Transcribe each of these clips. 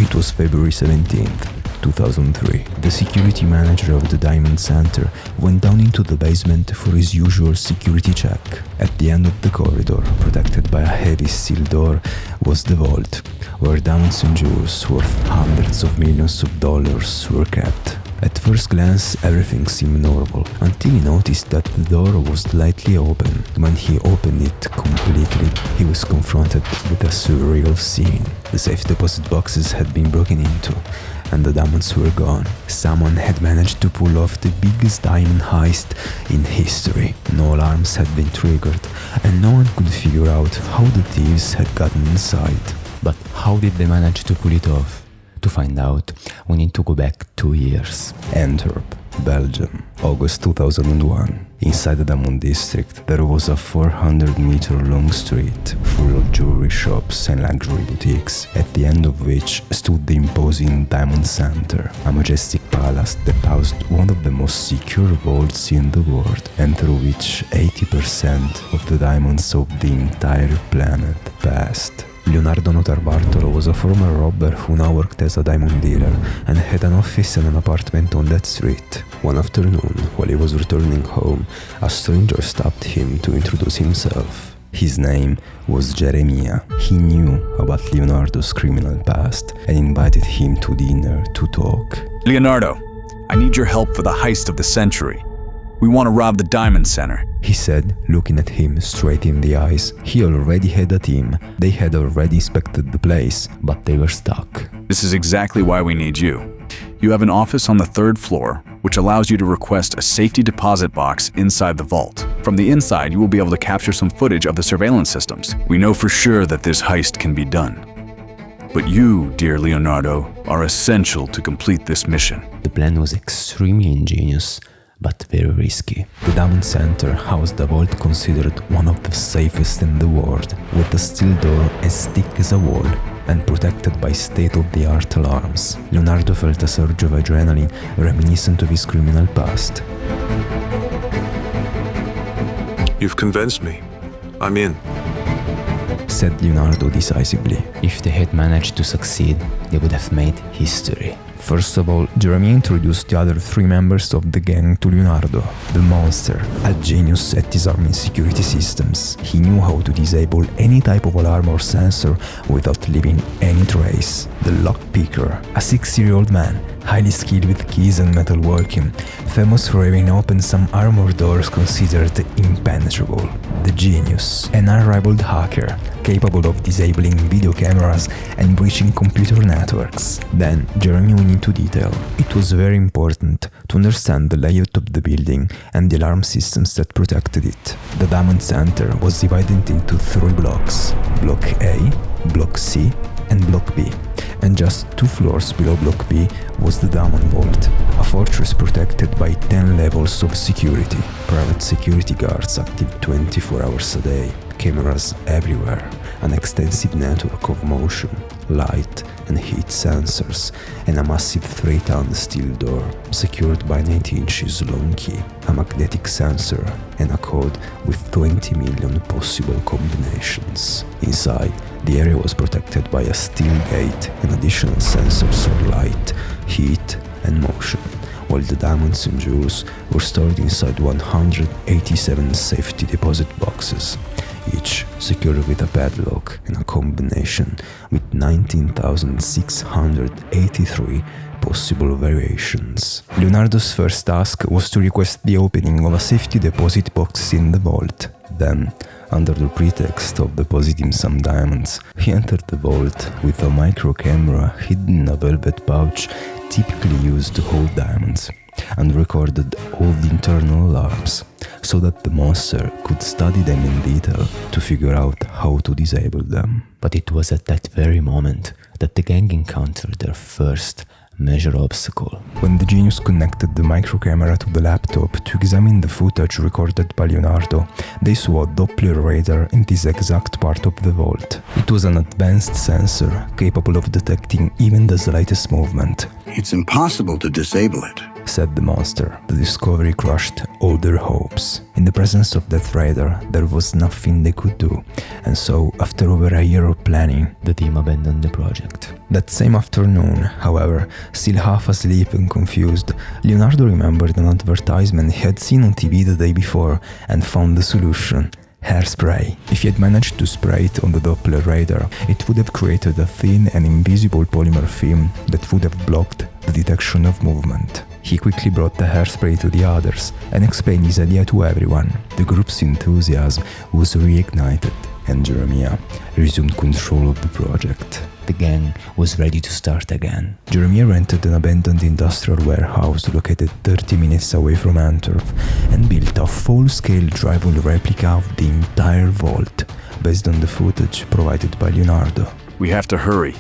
It was February 17th, 2003. The security manager of the Diamond Center went down into the basement for his usual security check. At the end of the corridor, protected by a heavy steel door, was the vault, where diamonds and jewels worth hundreds of millions of dollars were kept. At first glance, everything seemed normal, until he noticed that the door was slightly open. When he opened it completely, he was confronted with a surreal scene. The safe deposit boxes had been broken into, and the diamonds were gone. Someone had managed to pull off the biggest diamond heist in history. No alarms had been triggered, and no one could figure out how the thieves had gotten inside. But how did they manage to pull it off? To find out, we need to go back 2 years. Antwerp, Belgium, August 2001. Inside the Diamond District, there was a 400-meter-long street full of jewelry shops and luxury boutiques, at the end of which stood the imposing Diamond Center, a majestic palace that housed one of the most secure vaults in the world, and through which 80% of the diamonds of the entire planet passed. Leonardo Notarbartolo was a former robber who now worked as a diamond dealer and had an office and an apartment on that street. One afternoon, while he was returning home, a stranger stopped him to introduce himself. His name was Jeremiah. He knew about Leonardo's criminal past and invited him to dinner to talk. Leonardo, I need your help for the heist of the century. We want to rob the Diamond Center, he said, looking at him straight in the eyes. He already had a team. They had already inspected the place, but they were stuck. This is exactly why we need you. You have an office on the 3rd floor, which allows you to request a safety deposit box inside the vault. From the inside, you will be able to capture some footage of the surveillance systems. We know for sure that this heist can be done. But you, dear Leonardo, are essential to complete this mission. The plan was extremely ingenious, but very risky. The Diamond Center housed a vault considered one of the safest in the world, with a steel door as thick as a wall and protected by state-of-the-art alarms. Leonardo felt a surge of adrenaline reminiscent of his criminal past. You've convinced me. I'm in, said Leonardo decisively. If they had managed to succeed, they would have made history. First of all, Jeremy introduced the other 3 members of the gang to Leonardo. The monster, a genius at disarming security systems. He knew how to disable any type of alarm or sensor without leaving any trace. The lockpicker, a 60-year-old man, highly skilled with keys and metalworking, famous for having opened some armored doors considered impenetrable. The genius, an unrivaled hacker, capable of disabling video cameras and breaching computer networks. Then, Jeremy went into detail. It was very important to understand the layout of the building and the alarm systems that protected it. The Diamond Center was divided into 3 blocks: Block A, Block C, and Block B. And just 2 floors below Block B was the Diamond Vault, a fortress protected by 10 levels of security. Private security guards active 24 hours a day, cameras everywhere, an extensive network of motion, light and heat sensors, and a massive 3-ton steel door secured by an 8 inches long key, a magnetic sensor, and a code with 20 million possible combinations. Inside, the area was protected by a steel gate and additional sensors for light, heat, and motion, while the diamonds and jewels were stored inside 187 safety deposit boxes, each secured with a padlock and a combination with 19,683 possible variations. Leonardo's first task was to request the opening of a safety deposit box in the vault. Then, under the pretext of depositing some diamonds, he entered the vault with a micro camera hidden in a velvet pouch typically used to hold diamonds, and recorded all the internal alarms, so that the monster could study them in detail to figure out how to disable them. But it was at that very moment that the gang encountered their first major obstacle. When the genius connected the micro camera to the laptop to examine the footage recorded by Leonardo, they saw a Doppler radar in this exact part of the vault. It was an advanced sensor capable of detecting even the slightest movement. It's impossible to disable it. said the monster. The discovery crushed all their hopes. In the presence of that raider, there was nothing they could do, and so, after over a year of planning, the team abandoned the project. That same afternoon, however, still half asleep and confused, Leonardo remembered an advertisement he had seen on TV the day before and found the solution. Hairspray. If he had managed to spray it on the Doppler radar, it would have created a thin and invisible polymer film that would have blocked the detection of movement. He quickly brought the hairspray to the others and explained his idea to everyone. The group's enthusiasm was reignited, and Jeremiah resumed control of the project. The gang was ready to start again. Jeremiah rented an abandoned industrial warehouse located 30 minutes away from Antwerp and built a full-scale drywall replica of the entire vault, based on the footage provided by Leonardo. We have to hurry.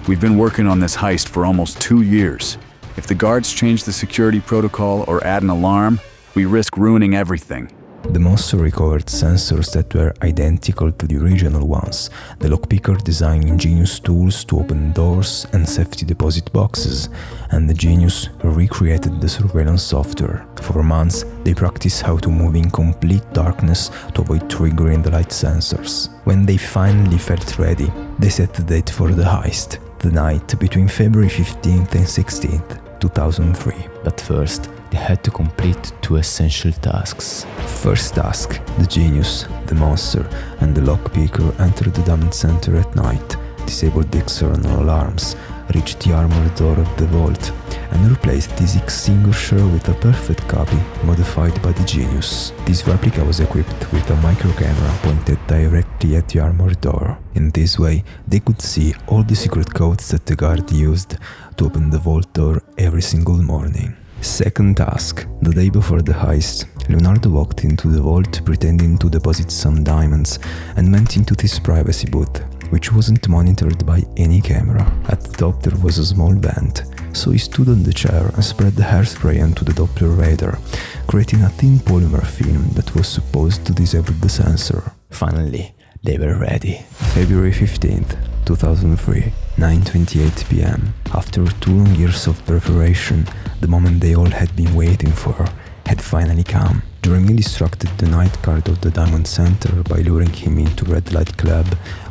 We've been working on this heist for almost 2 years. If the guards change the security protocol or add an alarm, we risk ruining everything. The monster recovered sensors that were identical to the original ones. The lockpicker designed ingenious tools to open doors and safety deposit boxes, and the genius recreated the surveillance software. For months, they practiced how to move in complete darkness to avoid triggering the light sensors. When they finally felt ready, they set the date for the heist, the night between February 15th and 16th, 2003. But first, they had to complete 2 essential tasks. First task, the genius, the monster, and the lockpicker entered the diamond center at night, disabled the external alarms, reached the armored door of the vault, and replaced this extinguisher with a perfect copy modified by the genius. This replica was equipped with a micro camera pointed directly at the armored door. In this way, they could see all the secret codes that the guard used to open the vault door every single morning. Second task. The day before the heist, Leonardo walked into the vault pretending to deposit some diamonds and went into this privacy booth, which wasn't monitored by any camera. At the top there was a small vent, so he stood on the chair and spread the hairspray onto the Doppler radar, creating a thin polymer film that was supposed to disable the sensor. Finally, they were ready. February 15th, 2003, 9:28 p.m. After 2 long years of preparation, the moment they all had been waiting for had finally come. Jeremy distracted the night guard of the Diamond Center by luring him into Red Light Club,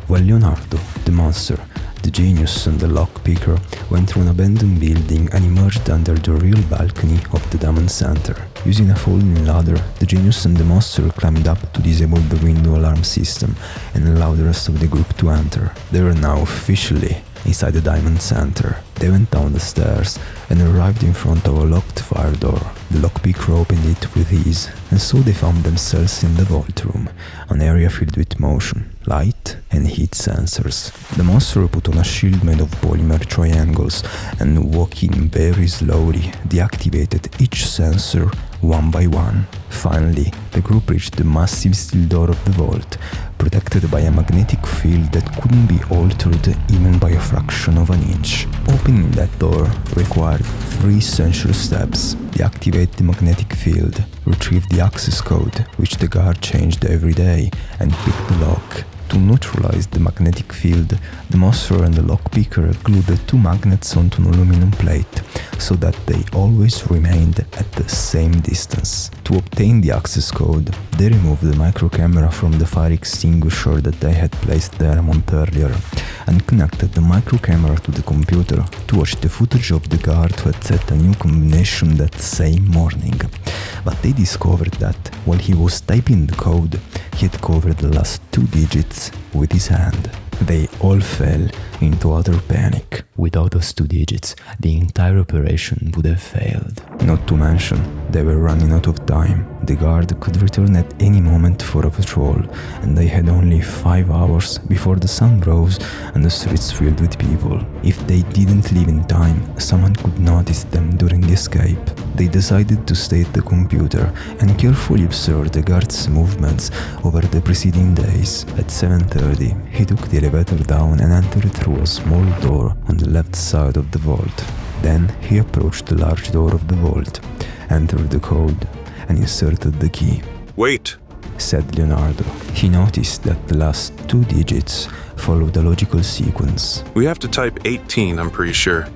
while Leonardo, the monster, the genius and the lockpicker went through an abandoned building and emerged under the real balcony of the Diamond Center. Using a folding ladder, the genius and the monster climbed up to disable the window alarm system and allow the rest of the group to enter. They were now officially inside the Diamond Center. They went down the stairs and arrived in front of a locked fire door. The lockpicker opened it with ease, and so they found themselves in the vault room, an area filled with motion, light and heat sensors. The monster put on a shield made of polymer triangles and, walking very slowly, deactivated each sensor one by one. Finally, the group reached the massive steel door of the vault, protected by a magnetic field that couldn't be altered even by a fraction of an inch. Opening that door required 3 essential steps: deactivate the magnetic field, retrieve the access code, which the guard changed every day, and pick the lock. To neutralize the magnetic field, the monster and the lockpicker glued the 2 magnets onto an aluminum plate so that they always remained at the same distance. To obtain the access code, they removed the micro camera from the fire extinguisher that they had placed there a month earlier and connected the micro camera to the computer to watch the footage of the guard who had set a new combination that same morning. But they discovered that while he was typing the code, he had covered the last 2 digits with his hand. They all fell into utter panic. Without those 2 digits, the entire operation would have failed. Not to mention, they were running out of time. The guard could return at any moment for a patrol, and they had only 5 hours before the sun rose and the streets filled with people. If they didn't leave in time, someone could notice them during the escape. They decided to stay at the computer and carefully observe the guard's movements over the preceding days. At 7:30, he took the elevator down and entered through a small door on the left side of the vault. Then he approached the large door of the vault, entered the code, and inserted the key. Wait! Said Leonardo. He noticed that the last 2 digits followed a logical sequence. We have to type 18, I'm pretty sure.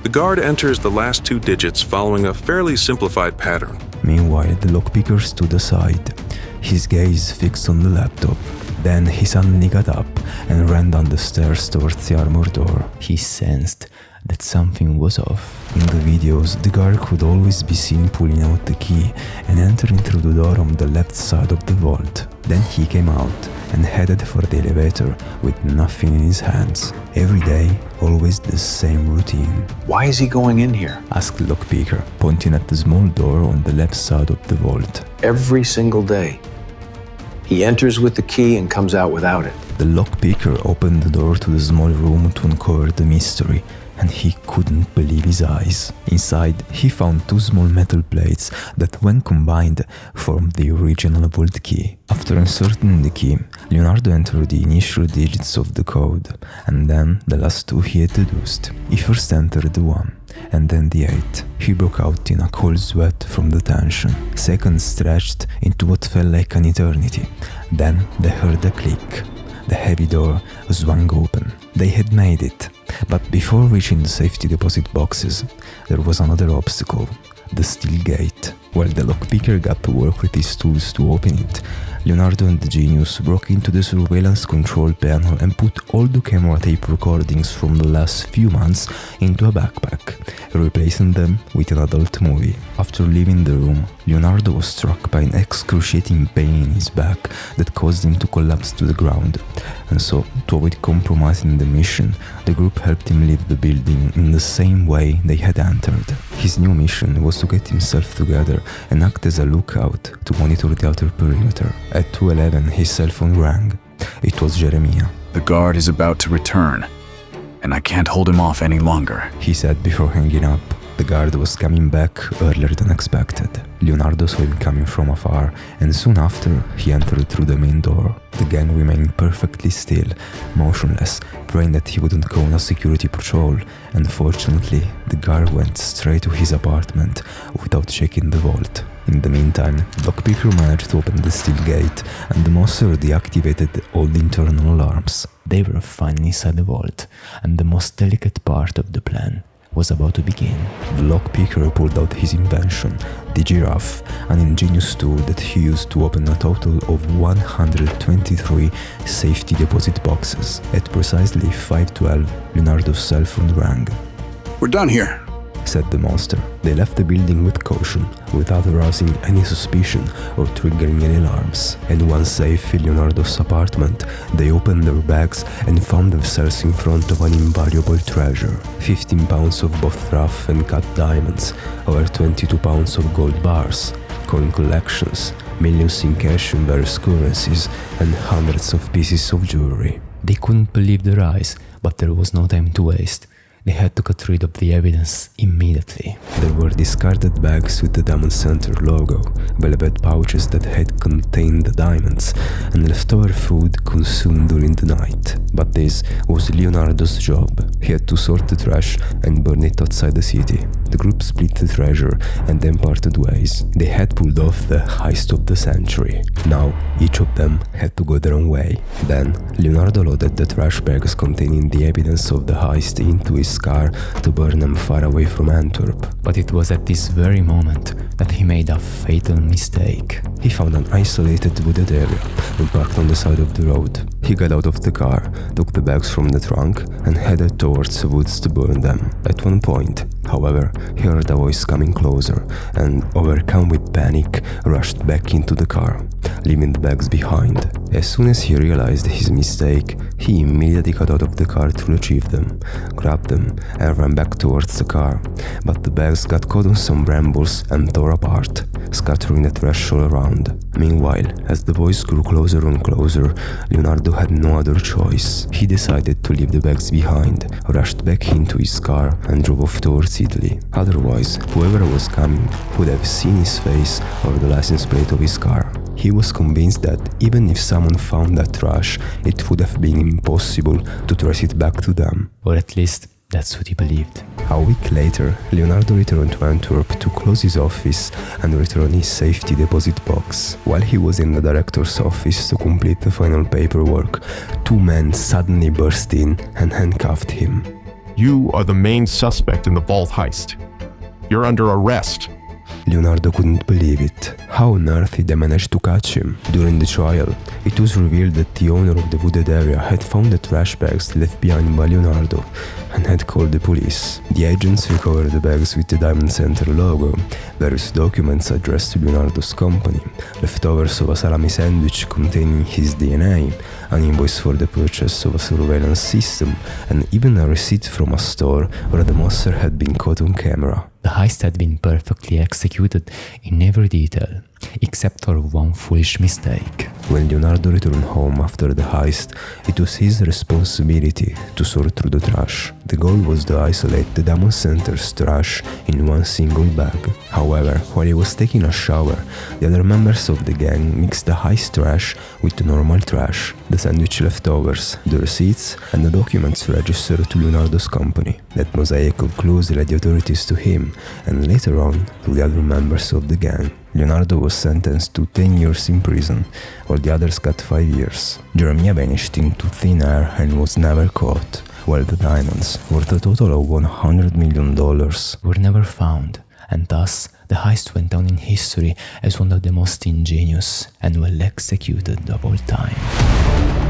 The guard enters the last 2 digits following a fairly simplified pattern. Meanwhile, the lockpicker stood aside, his gaze fixed on the laptop. Then he suddenly got up and ran down the stairs towards the armor door. He sensed that something was off. In the videos, the guard could always be seen pulling out the key and entering through the door on the left side of the vault. Then he came out and headed for the elevator with nothing in his hands. Every day, always the same routine. Why is he going in here? Asked the lockpicker, pointing at the small door on the left side of the vault. Every single day. He enters with the key and comes out without it. The lockpicker opened the door to the small room to uncover the mystery, and he couldn't believe his eyes. Inside, he found 2 small metal plates that, when combined, formed the original vault key. After inserting the key, Leonardo entered the initial digits of the code, and then the last 2 he had deduced. He first entered the 1, and then the 8. He broke out in a cold sweat from the tension. Seconds stretched into what felt like an eternity. Then they heard a click. The heavy door swung open. They had made it. But before reaching the safety deposit boxes, there was another obstacle, the steel gate. While the lockpicker got to work with his tools to open it, Leonardo and the genius broke into the surveillance control panel and put all the camera tape recordings from the last few months into a backpack, replacing them with an adult movie. After leaving the room, Leonardo was struck by an excruciating pain in his back that caused him to collapse to the ground. And so, to avoid compromising the mission, the group helped him leave the building in the same way they had entered. His new mission was to get himself together and act as a lookout to monitor the outer perimeter. At 2:11, his cell phone rang. It was Jeremiah. The guard is about to return, and I can't hold him off any longer. He said before hanging up. The guard was coming back earlier than expected. Leonardo saw him coming from afar, and soon after, he entered through the main door. The gang remained perfectly still, motionless, praying that he wouldn't go on a security patrol, and fortunately, the guard went straight to his apartment without checking the vault. In the meantime, lockpicker managed to open the steel gate, and the monster deactivated all the internal alarms. They were finally inside the vault, and the most delicate part of the plan was about to begin. The lockpicker pulled out his invention, the giraffe, an ingenious tool that he used to open a total of 123 safety deposit boxes. At precisely 5:12, Leonardo's cell phone rang. We're done here, said the monster. They left the building with caution, without arousing any suspicion or triggering any alarms. And once safe in Leonardo's apartment, they opened their bags and found themselves in front of an invaluable treasure. 15 pounds of both rough and cut diamonds, over 22 pounds of gold bars, coin collections, millions in cash and various currencies, and hundreds of pieces of jewelry. They couldn't believe their eyes, but there was no time to waste. They had to get rid of the evidence immediately. There were discarded bags with the Diamond Center logo, velvet pouches that had contained the diamonds, and leftover food consumed during the night. But this was Leonardo's job. He had to sort the trash and burn it outside the city. The group split the treasure and then parted ways. They had pulled off the heist of the century. Now, each of them had to go their own way. Then, Leonardo loaded the trash bags containing the evidence of the heist into his car to burn them far away from Antwerp. But it was at this very moment that he made a fatal mistake. He found an isolated wooded area and parked on the side of the road. He got out of the car, took the bags from the trunk, and headed towards the woods to burn them. At one point, however, he heard a voice coming closer and, overcome with panic, rushed back into the car, leaving the bags behind. As soon as he realized his mistake, he immediately got out of the car to retrieve them, grabbed them, and ran back towards the car. But the bags got caught on some brambles and tore apart, scattering the trash all around. Meanwhile, as the voice grew closer and closer, Leonardo had no other choice. He decided to leave the bags behind, rushed back into his car, and drove off towards Italy. Otherwise, whoever was coming would have seen his face or the license plate of his car. He was convinced that even if someone found that trash, it would have been impossible to trace it back to them. Or at least, that's what he believed. A week later, Leonardo returned to Antwerp to close his office and return his safety deposit box. While he was in the director's office to complete the final paperwork, two men suddenly burst in and handcuffed him. You are the main suspect in the vault heist. You're under arrest. Leonardo couldn't believe it. How on earth they managed to catch him? During the trial, it was revealed that the owner of the wooded area had found the trash bags left behind by Leonardo and had called the police. The agents recovered the bags with the Diamond Center logo, various documents addressed to Leonardo's company, leftovers of a salami sandwich containing his DNA, an invoice for the purchase of a surveillance system, and even a receipt from a store where the monster had been caught on camera. The heist had been perfectly executed in every detail, except for one foolish mistake. When Leonardo returned home after the heist, it was his responsibility to sort through the trash. The goal was to isolate the Diamond Center's trash in one single bag. However, while he was taking a shower, the other members of the gang mixed the heist trash with the normal trash, the sandwich leftovers, the receipts, and the documents registered to Leonardo's company. That mosaic of clues led the authorities to him, and later on to the other members of the gang. Leonardo was sentenced to 10 years in prison, while the others got 5 years. Jeremiah vanished into thin air and was never caught, while the diamonds, worth a total of $100 million, were never found, and thus the heist went down in history as one of the most ingenious and well executed of all time.